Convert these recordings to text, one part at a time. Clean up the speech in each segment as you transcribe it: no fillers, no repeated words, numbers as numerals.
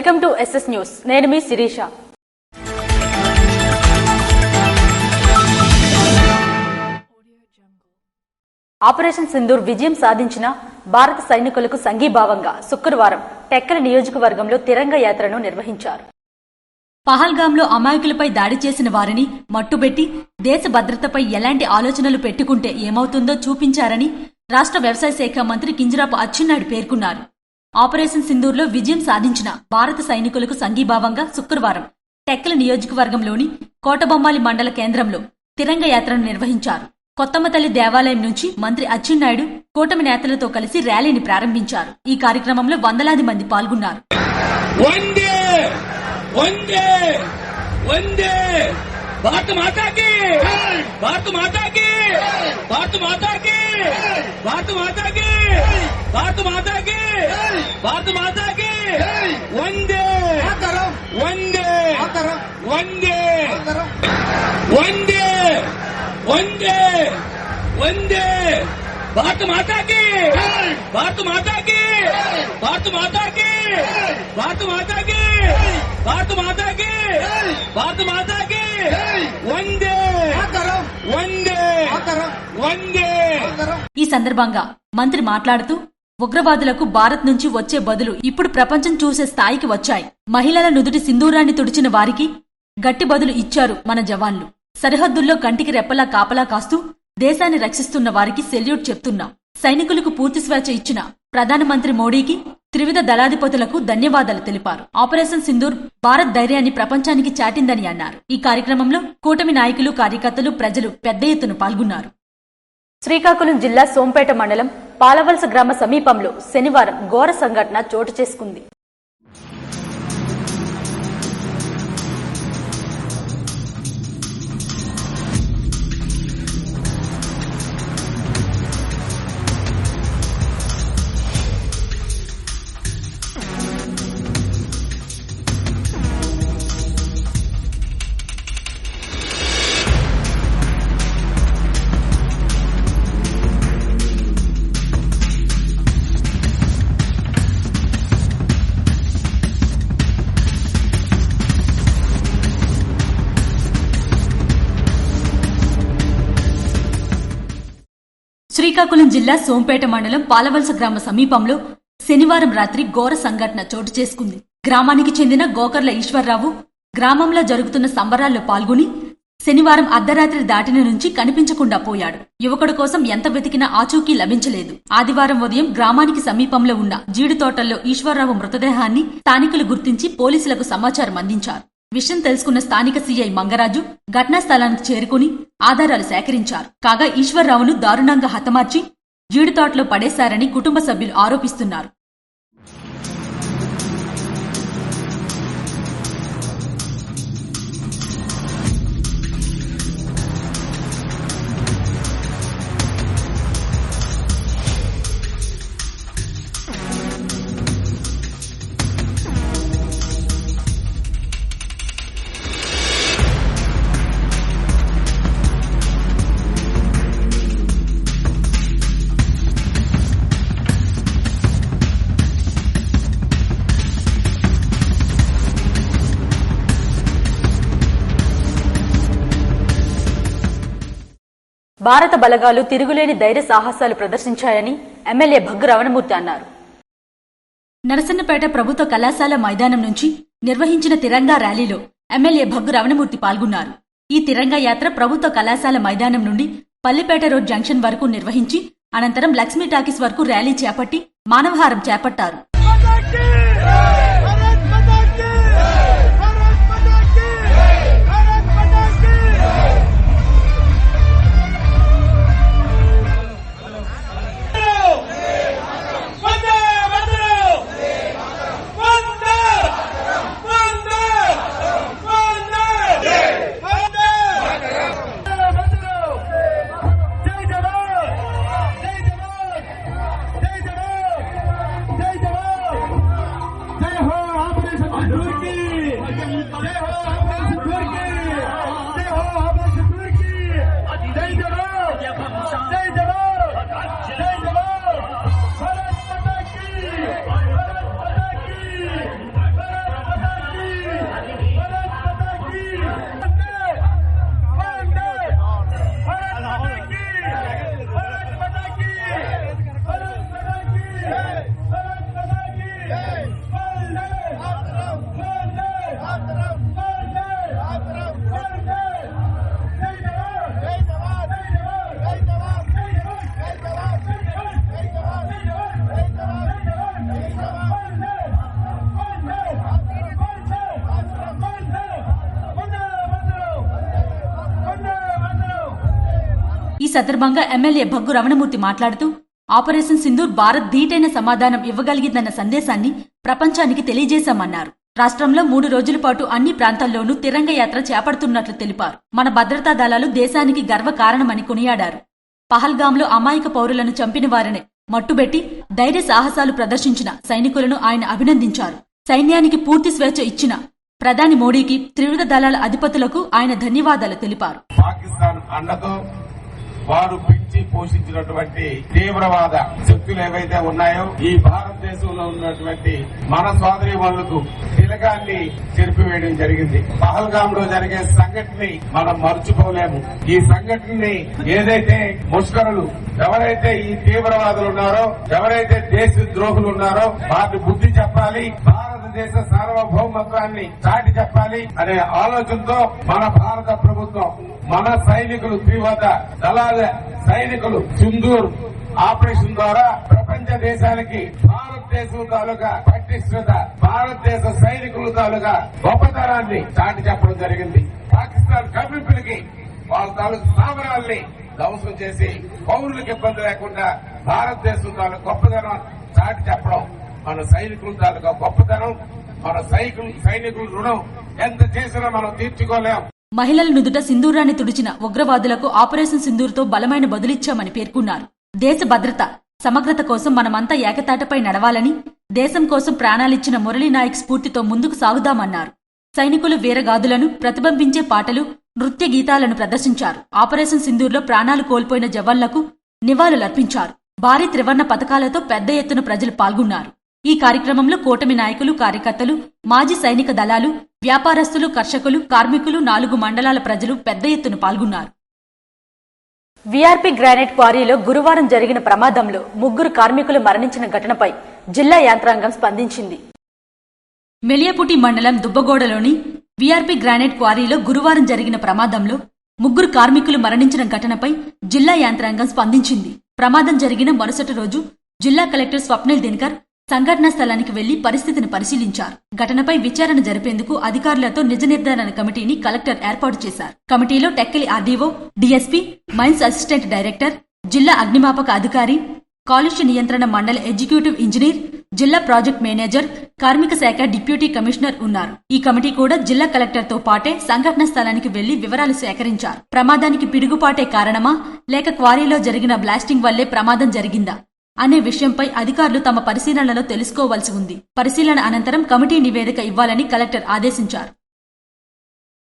Welcome to SS news. నేను మీ Sirisha. Operation Sindoor విజయం సాధించిన భారత సైనికులకు సంఘీభావంగా శుక్రవారం టెక్కలి నియోజకవర్గంలో తిరంగ యాత్రను నిర్వహించారు. పహల్గాంలో అమాయకులపై దాడి చేసిన వారిని మట్టుబెట్టి దేశ భద్రతపై ఎలాంటి ఆలోచనలు పెట్టుకుంటే ఏమవుతుందో చూపించారని రాష్ట్ర వ్యవసాయ శాఖ మంత్రి కింజరాపు అచ్చెన్నాయుడు పేర్కొన్నారు. ఆపరేషన్ సింధూర్లో విజయం సాధించిన భారత సైనికులకు సంఘీభావంగా శుక్రవారం టెక్కలి నియోజకవర్గంలోని కోటబొమ్మాలి మండల కేంద్రంలో తిరంగ యాత్రను నిర్వహించారు. కొత్తమ్మతల్లి దేవాలయం నుంచి మంత్రి అచ్చెన్నాయుడు కూటమి నేతలతో కలిసి ర్యాలీని ప్రారంభించారు. ఈ కార్యక్రమంలో వందలాది మంది పాల్గొన్నారు. भारत माता की, भारत माता की, भारत माता की, भारत माता की, भारत माता की, भारत माता की, वंदे वंदे वंदे वंदे वंदे वंदे भारत माता की, भारत माता की, भारत माता की, भारत माता की, भारत माता की, भारत माता की, वंदे वंदे वंदे. ఈ సందర్భంగా మంత్రి మాట్లాడుతూ ఉగ్రవాదులకు భారత్ నుంచి వచ్చే బదులు ఇప్పుడు ప్రపంచం చూసే స్థాయికి వచ్చాయి. మహిళల నుదుటి సింధూరాన్ని తుడిచిన వారికి గట్టి బదులు ఇచ్చారు మన జవాన్లు. సరిహద్దుల్లో కంటికి రెప్పలా కాపలా కాస్తూ దేశాన్ని రక్షిస్తున్న వారికి సెల్యూట్ చెప్తున్నాం. సైనికులకు పూర్తి స్వేచ్ఛ ఇచ్చిన ప్రధానమంత్రి మోడీకి త్రివిధ దళాధిపతులకు ధన్యవాదాలు తెలిపారు. ఆపరేషన్ సింధూర్ భారత్ ధైర్యాన్ని ప్రపంచానికి చాటిందని అన్నారు. ఈ కార్యక్రమంలో కూటమి నాయకులు, కార్యకర్తలు, ప్రజలు పెద్ద ఎత్తున పాల్గొన్నారు. శ్రీకాకుళం జిల్లా సోంపేట మండలం పాలవలస గ్రామ సమీపంలో శనివారం ఘోర సంఘటన చోటు చేసుకుంది. శ్రీకాకుళం జిల్లా సోంపేట మండలం పాలవలస గ్రామ సమీపంలో శనివారం రాత్రి ఘోర సంఘటన చోటు చేసుకుంది. గ్రామానికి చెందిన గోకర్ల ఈశ్వర్రావు గ్రామంలో జరుగుతున్న సంబరాల్లో పాల్గొని శనివారం అర్ధరాత్రి దాటిన నుంచి కనిపించకుండా పోయాడు. యువకుడు కోసం ఎంత వెతికినా ఆచూకీ లభించలేదు. ఆదివారం ఉదయం గ్రామానికి సమీపంలో ఉన్న జీడి తోటల్లో ఈశ్వర్రావు మృతదేహాన్ని స్థానికులు గుర్తించి పోలీసులకు సమాచారం అందించారు. విషయం తెలుసుకున్న స్థానిక సీఐ మంగరాజు ఘటనా స్థలానికి చేరుకుని ఆధారాలు సేకరించారు. కాగా ఈశ్వర్రావును దారుణంగా హతమార్చి జీడితోటలో పడేశారని కుటుంబ సభ్యులు ఆరోపిస్తున్నారు. భారత బలగాలు తిరుగులేని ధైర్య సాహసాలు ప్రదర్శించాయని ఎమ్మెల్యే భగ్గు రమణమూర్తి అన్నారు. నరసన్నపేట ప్రభుత్వ కళాశాల మైదానం నుంచి నిర్వహించిన తిరంగా ర్యాలీలో ఎమ్మెల్యే భగ్గు రమణమూర్తి పాల్గొన్నారు. ఈ తిరంగా యాత్ర ప్రభుత్వ కళాశాల మైదానం నుండి పల్లిపేట రోడ్ జంక్షన్ వరకు నిర్వహించి అనంతరం లక్ష్మీ టాకీస్ వరకు ర్యాలీ చేపట్టి మానవహారం చేపట్టారు. ఈ సందర్భంగా ఎమ్మెల్యే భగ్గు రమణమూర్తి మాట్లాడుతూ ఆపరేషన్ సింధూర్ భారత్ ధీటైన సమాధానం ఇవ్వగలిగిందన్న సందేశాన్ని ప్రపంచానికి తెలియజేశామన్నారు. రాష్ట్రంలో 3 రోజుల పాటు అన్ని ప్రాంతాల్లోనూ తిరంగ యాత్ర చేపడుతున్నట్లు తెలిపారు. మన భద్రతా దళాలు దేశానికి గర్వకారణమని కొనియాడారు. పహల్గాంలో అమాయక పౌరులను చంపిన వారిని మట్టుబెట్టి ధైర్య సాహసాలు ప్రదర్శించిన సైనికులను ఆయన అభినందించారు. సైన్యానికి పూర్తి స్వేచ్ఛ ఇచ్చిన ప్రధాని మోడీకి త్రివిధ దళాల అధిపతులకు ఆయన ధన్యవాదాలు తెలిపారు. పాకిస్తాన్ అండతో వారు పెంచి పోషించినటువంటి తీవ్రవాద శక్తులు ఏవైతే ఉన్నాయో ఈ భారతదేశంలో ఉన్నటువంటి మన సోదరీమణులకు తిలకాన్ని చెరిపివేయడం జరిగింది. పహల్గాం లో జరిగే సంఘటనని మనం మర్చిపోలేము. ఈ సంఘటనని ఏదైతే ముష్కరులు ఎవరైతే ఈ తీవ్రవాదులు ఉన్నారో, ఎవరైతే దేశ ద్రోహులు ఉన్నారో వారికి బుద్ధి చెప్పాలి, భారతదేశ సార్వభౌమత్వాన్ని చాటి చెప్పాలి అనే ఆలోచనతో మన భారత ప్రభుత్వం మన సైనికులు త్రివద దళాల సైనికులు సింధూర్ ఆపరేషన్ ద్వారా ప్రపంచ దేశానికి భారతదేశం తాలూకా పటిష్టత, భారతదేశ సైనికుల తాలూకా గొప్పతనాన్ని చాటి చెప్పడం జరిగింది. పాకిస్తాన్ కమ్యూనిటీలకి వాళ్ళ తాలూకు స్థావరాల్ని ధ్వంసం చేసి పౌరులకు ఇబ్బంది లేకుండా భారతదేశం తాలూకు గొప్పతనం చాటి చెప్పడం మన సైనికుల తాలూకా గొప్పతనం. మన సైనికుల రుణం ఎంత చేసినా మనం తీర్చుకోలేం. మహిళల నుదుట సింధూరాన్ని తుడిచిన ఉగ్రవాదులకు ఆపరేషన్ సింధూర్తో బలమైన బదులిచ్చామని పేర్కొన్నారు. దేశ భద్రత, సమగ్రత కోసం మనమంతా ఏకతాటపై నడవాలని, దేశం కోసం ప్రాణాలిచ్చిన మురళీనాయక్ స్ఫూర్తితో ముందుకు సాగుదామన్నారు. సైనికులు వీరగాథులను ప్రతిబింబించే పాటలు, నృత్య గీతాలను ప్రదర్శించారు. ఆపరేషన్ సింధూర్లో ప్రాణాలు కోల్పోయిన జవాన్లకు నివాళులర్పించారు. భారీ త్రివర్ణ పథకాలతో పెద్ద ఎత్తున ప్రజలు పాల్గొన్నారు. ఈ కార్యక్రమంలో కూటమి నాయకులు, కార్యకర్తలు, మాజీ సైనిక దళాలు, వ్యాపారస్తులు, కర్షకులు, కార్మికులు, 4 మండలాల ప్రజలు పెద్ద ఎత్తున పాల్గొన్నారు. వీఆర్పీ గ్రానైట్ క్వారీలో గురువారం జరిగిన ప్రమాదంలో 3 కార్మికులు మరణించిన ఘటనపై జిల్లా యంత్రాంగం స్పందించింది. మెలియాపుటి మండలం దుబ్బగోడలోని వీఆర్పీ గ్రానైట్ క్వారీలో గురువారం జరిగిన ప్రమాదంలో 3 కార్మికులు మరణించిన ఘటనపై జిల్లా యంత్రాంగం స్పందించింది. ప్రమాదం జరిగిన మరుసటి రోజు జిల్లా కలెక్టర్ స్వప్నిల్ దినకర్ సంఘటనా స్థలానికి వెళ్లి పరిస్థితిని పరిశీలించారు. ఘటనపై విచారణ జరిపేందుకు అధికారులతో నిజ నిర్ధారణ కమిటీని కలెక్టర్ ఏర్పాటు చేశారు. కమిటీలో Tekkali RDO, DSP, mines assistant director, జిల్లా అగ్నిమాపక అధికారి, కాలుష్య నియంత్రణ మండలి ఎగ్జిక్యూటివ్ ఇంజనీర్, జిల్లా ప్రాజెక్ట్ మేనేజర్, కార్మిక శాఖ డిప్యూటీ కమిషనర్ ఉన్నారు. ఈ కమిటీ కూడా జిల్లా కలెక్టర్ తో పాటే సంఘటనా స్థలానికి వెళ్లి వివరాలు సేకరించారు. ప్రమాదానికి పిడుగుపాటే కారణమా లేక క్వారీలో జరిగిన బ్లాస్టింగ్ వల్లే ప్రమాదం జరిగిందా అనే విషయంపై అధికారులు తమ పరిశీలనలో తెలుసుకోవాల్సి ఉంది. పరిశీలన అనంతరం కమిటీ నివేదిక ఇవ్వాలని కలెక్టర్ ఆదేశించారు.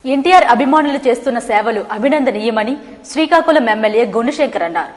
ఎన్టీఆర్ అభిమానులు చేస్తున్న సేవలు అభినందనీయమని శ్రీకాకుళం ఎమ్మెల్యే గుండుశంకర్ అన్నారు.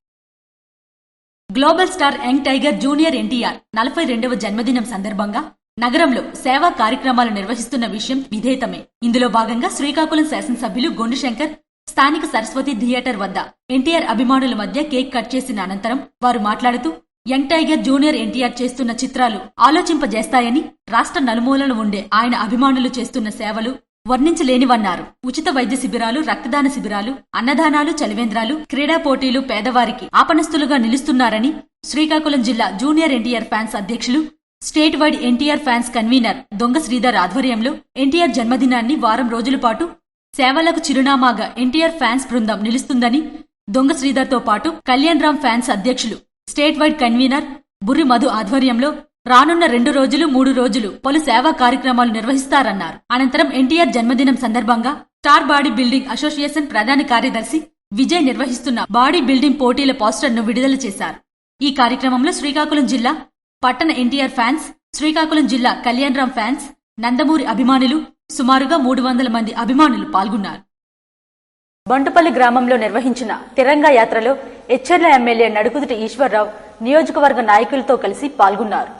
Global star young tiger junior NTR 42వ జన్మదినం సందర్భంగా నగరంలో సేవా కార్యక్రమాలు నిర్వహిస్తున్న విషయం విధేయతమే. ఇందులో భాగంగా శ్రీకాకుళం శాసనసభ్యులు గుండుశంకర్ స్థానిక సరస్వతి థియేటర్ వద్ద ఎన్టీఆర్ అభిమానుల మధ్య కేక్ కట్ చేసిన అనంతరం వారు మాట్లాడుతూ యంగ్ టైగర్ జూనియర్ ఎన్టీఆర్ చేస్తున్న చిత్రాలు ఆలోచింపజేస్తాయని, రాష్ట్ర నలుమూలన ఉండే ఆయన అభిమానులు చేస్తున్న సేవలు వర్ణించలేనివన్నారు. ఉచిత వైద్య శిబిరాలు, రక్తదాన శిబిరాలు, అన్నదానాలు, చలివేంద్రాలు, క్రీడా పోటీలు పేదవారికి ఆపనస్తులుగా నిలుస్తున్నారని శ్రీకాకుళం జిల్లా జూనియర్ ఎన్టీఆర్ ఫ్యాన్స్ అధ్యక్షులు, state wide NTR fans convener దొంగ శ్రీధర్ ఆధ్వర్యంలో ఎన్టీఆర్ జన్మదినాన్ని వారం రోజుల పాటు సేవలకు చిరునామాగా ఎన్టీఆర్ ఫ్యాన్స్ బృందం నిలుస్తుందని, దొంగ శ్రీధర్ తో పాటు కళ్యాణ్ రామ్ ఫ్యాన్స్ అధ్యక్షులు, state wide convener Burri Madhu ఆధ్వర్యంలో రానున్న 2 రోజులు 3 రోజులు పలు సేవా కార్యక్రమాలు నిర్వహిస్తారన్నారు. అనంతరం ఎన్టీఆర్ జన్మదినం సందర్భంగా స్టార్ బాడీ బిల్డింగ్ అసోసియేషన్ ప్రధాన కార్యదర్శి విజయ్ నిర్వహిస్తున్న బాడీ బిల్డింగ్ పోటీల పోస్టర్ను విడుదల చేశారు. ఈ కార్యక్రమంలో శ్రీకాకుళం జిల్లా పట్టణ ఎన్టీఆర్ ఫ్యాన్స్, శ్రీకాకుళం జిల్లా కళ్యాణ్ రామ్ ఫ్యాన్స్, నందమూరి అభిమానులు సుమారుగా 300 మంది అభిమానులు పాల్గొన్నారు. బంటుపల్లి గ్రామంలో నిర్వహించిన తిరంగా యాత్రలో ఎచ్చెర్ల ఎమ్మెల్యే నడుకుదుటి ఈశ్వర్రావు నియోజకవర్గ నాయకులతో కలిసి పాల్గొన్నారు.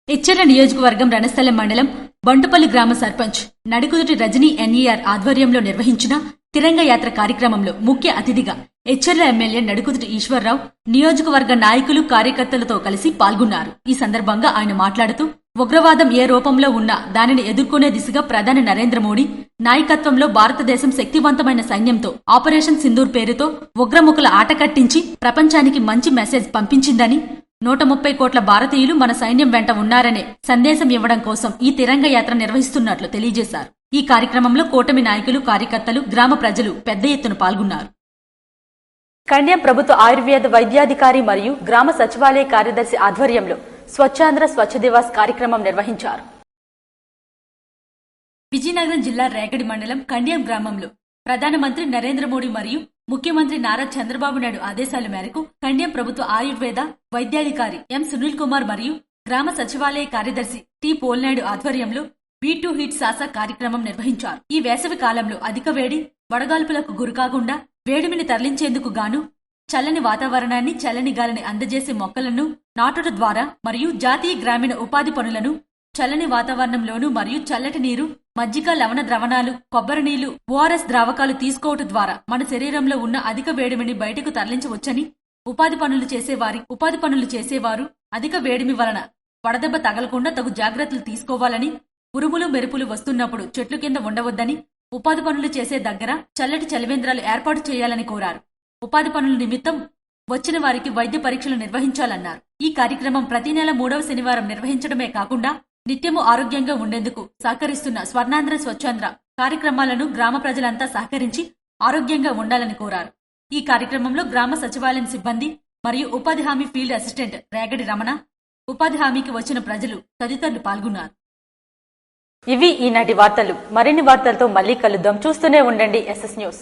ఎచ్చెర్ల నియోజకవర్గం రణస్థలం మండలం బంటుపల్లి గ్రామ సర్పంచ్ నడుకుదుటి రజనీ ఎన్ఈఆర్ ఆధ్వర్యంలో నిర్వహించిన తిరంగా యాత్ర కార్యక్రమంలో ముఖ్య అతిథిగా ఎచ్చెర్ల ఎమ్మెల్యే నడుకుదుటి ఈశ్వర్రావు నియోజకవర్గ నాయకులు, కార్యకర్తలతో కలిసి పాల్గొన్నారు. ఈ సందర్భంగా ఆయన మాట్లాడుతూ ఉగ్రవాదం ఏ రూపంలో ఉన్నా దానిని ఎదుర్కొనే దిశగా ప్రధాని నరేంద్ర మోడీ నాయకత్వంలో భారతదేశం శక్తివంతమైన సైన్యంతో ఆపరేషన్ సింధూర్ పేరుతో ఉగ్రముఖుల ఆట కట్టించి ప్రపంచానికి మంచి మెసేజ్ పంపించిందని, 130 కోట్ల భారతీయులు మన సైన్యం వెంట ఉన్నారనే సందేశం ఇవ్వడం కోసం ఈ తిరంగ యాత్ర నిర్వహిస్తున్నట్లు తెలియజేశారు. ఈ కార్యక్రమంలో కూటమి నాయకులు, కార్యకర్తలు, గ్రామ ప్రజలు పెద్ద ఎత్తున పాల్గొన్నారు. కళ్యాణ్ ప్రభుత్వ ఆయుర్వేద వైద్యాధికారి మరియు గ్రామ సచివాలయ కార్యదర్శి ఆధ్వర్యంలో స్వచ్ఛాంధ్ర స్వచ్ఛ దివాస్ కార్యక్రమం నిర్వహించారు. విజయనగరం జిల్లా రేగడి మండలం కళ్యాణ్ గ్రామంలో ప్రధానమంత్రి నరేంద్ర మోడీ మరియు ముఖ్యమంత్రి నారా చంద్రబాబు నాయుడు ఆదేశాల మేరకు కళ్యాణ్ ప్రభుత్వ ఆయుర్వేద వైద్యాధికారి ఎం సునీల్ కుమార్ మరియు గ్రామ సచివాలయ కార్యదర్శి టి పోల్నాయుడు ఆధ్వర్యంలో బీ2 హిట్ సాసా కార్యక్రమం నిర్వహించారు. ఈ వేసవి కాలంలో అధిక వేడి వడగాల్పులకు గురికాకుండా వేడిమిని తరలించేందుకు గాను చల్లని వాతావరణాన్ని చల్లని గాలిని అందజేసే మొక్కలను నాటుట ద్వారా మరియు జాతీయ గ్రామీణ ఉపాధి పనులను చల్లని వాతావరణంలోనూ మరియు చల్లటి నీరు మజ్జిగ లవణ ద్రవణాలు కొబ్బరి నీళ్లు ఓఆర్ఎస్ ద్రావకాలు తీసుకోవటం ద్వారా మన శరీరంలో ఉన్న అధిక వేడిమిని బయటకు తరలించవచ్చని ఉపాధి పనులు చేసేవారు అధిక వేడిమి వలన వడదెబ్బ తగలకుండా తగు జాగ్రత్తలు తీసుకోవాలని ఉరుములు మెరుపులు వస్తున్నప్పుడు చెట్లు కింద ఉండవద్దని ఉపాధి పనులు చేసే దగ్గర చల్లటి చలివేంద్రాలు ఏర్పాటు చేయాలని కోరారు. ఉపాధి పనుల నిమిత్తం వచ్చిన వారికి వైద్య పరీక్షలు నిర్వహించాలన్నారు. ఈ కార్యక్రమం ప్రతి నెల 3వ శనివారం నిర్వహించడమే కాకుండా నిత్యము ఆరోగ్యంగా ఉండేందుకు సహకరిస్తున్న స్వర్ణాంధ్ర స్వచ్ఛాంధ్ర కార్యక్రమాలను గ్రామ ప్రజలంతా సహకరించి ఆరోగ్యంగా ఉండాలని కోరారు. ఈ కార్యక్రమంలో గ్రామ సచివాలయం సిబ్బంది మరియు ఉపాధి హామీ ఫీల్డ్ అసిస్టెంట్ రేగడి రమణ, ఉపాధి హామీకి వచ్చిన ప్రజలు తదితరులు పాల్గొన్నారు. ఇవి ఈనాటి వార్తలు. మరిన్ని వార్తలతో మళ్లీ కలుద్దాం. చూస్తూనే ఉండండి SS న్యూస్.